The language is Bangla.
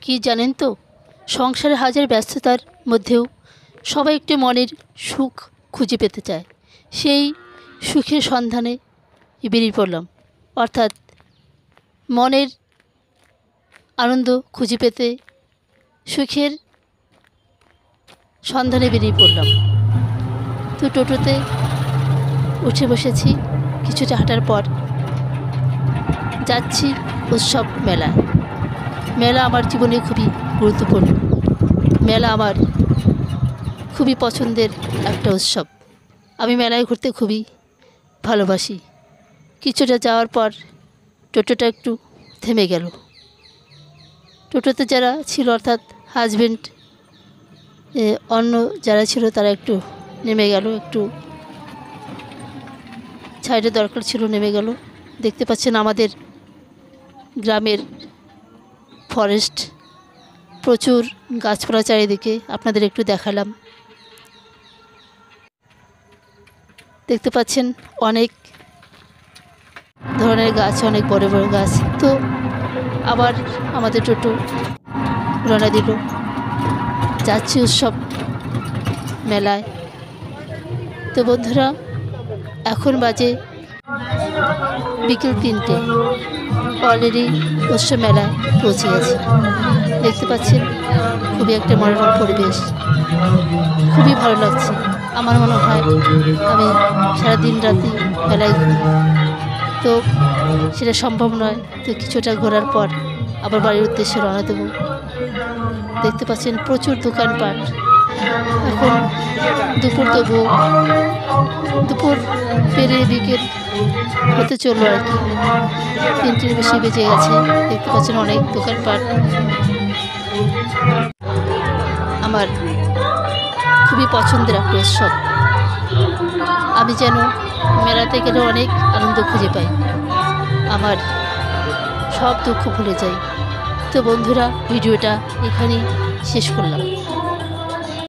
কি জানেন তো, সংসারে হাজার ব্যস্ততার মধ্যেও সবাই একটু মনের সুখ খুঁজে পেতে চায়। সেই সুখের সন্ধানে বেরিয়ে পড়লাম, অর্থাৎ মনের আনন্দ খুঁজে পেতে সুখের সন্ধানে বেরিয়ে পড়লাম। তো টোটোতে উঠে বসেছি। কিছুটা হাঁটার পর যাচ্ছি উৎসব মেলা। মেলা আমার জীবনে খুবই গুরুত্বপূর্ণ। মেলা আমার খুবই পছন্দের একটা উৎসব। আমি মেলায় ঘুরতে খুবই ভালোবাসি। কিছুটা যাওয়ার পর টোটোটা একটু থেমে গেল। টোটোতে যারা ছিল, অর্থাৎ হাজব্যান্ড অন্য যারা ছিল, তারা একটু নেমে গেল, একটু সাইডের দরকার ছিল, নেমে গেল। দেখতে পাচ্ছেন আমাদের গ্রামের ফরেস্ট, প্রচুর গাছপালা চারিদিকে। আপনাদের একটু দেখালাম। দেখতে পাচ্ছেন অনেক ধরনের গাছ, অনেক বড় বড় গাছ। তো আবার আমাদের টোটো রওনা দিল। যাচ্ছি উৎসব মেলায়। তো বন্ধুরা, এখন বাজে বিকেল 3টে। অলরেডি উৎসব মেলায় পৌঁছে গেছি। দেখতে পাচ্ছেন খুবই একটা মনোরম পরিবেশ, খুবই ভালো লাগছে। আমার মনে হয় আমি সারাদিন রাতি মেলায় ঘুরি, তো সেটা সম্ভব নয়। তো কিছুটা ঘোরার পর আবার বাড়ির উদ্দেশ্যে রওনা দেব। দেখতে পাচ্ছেন প্রচুর দোকানপাট। এখন দুপুর দেবো, দুপুর পেরিয়ে বিকেল হতে চললো আর কি। 3টের বেশি বেজে গেছে। দেখতে পাচ্ছেন অনেক দোকানপাট। আমার খুবই পছন্দের একটা উৎসব। আমি যেন মেলাতে গেলে অনেক আনন্দ খুঁজে পাই, আমার সব দুঃখ ভুলে যাই। তো বন্ধুরা, ভিডিওটা এখানেই শেষ করলাম।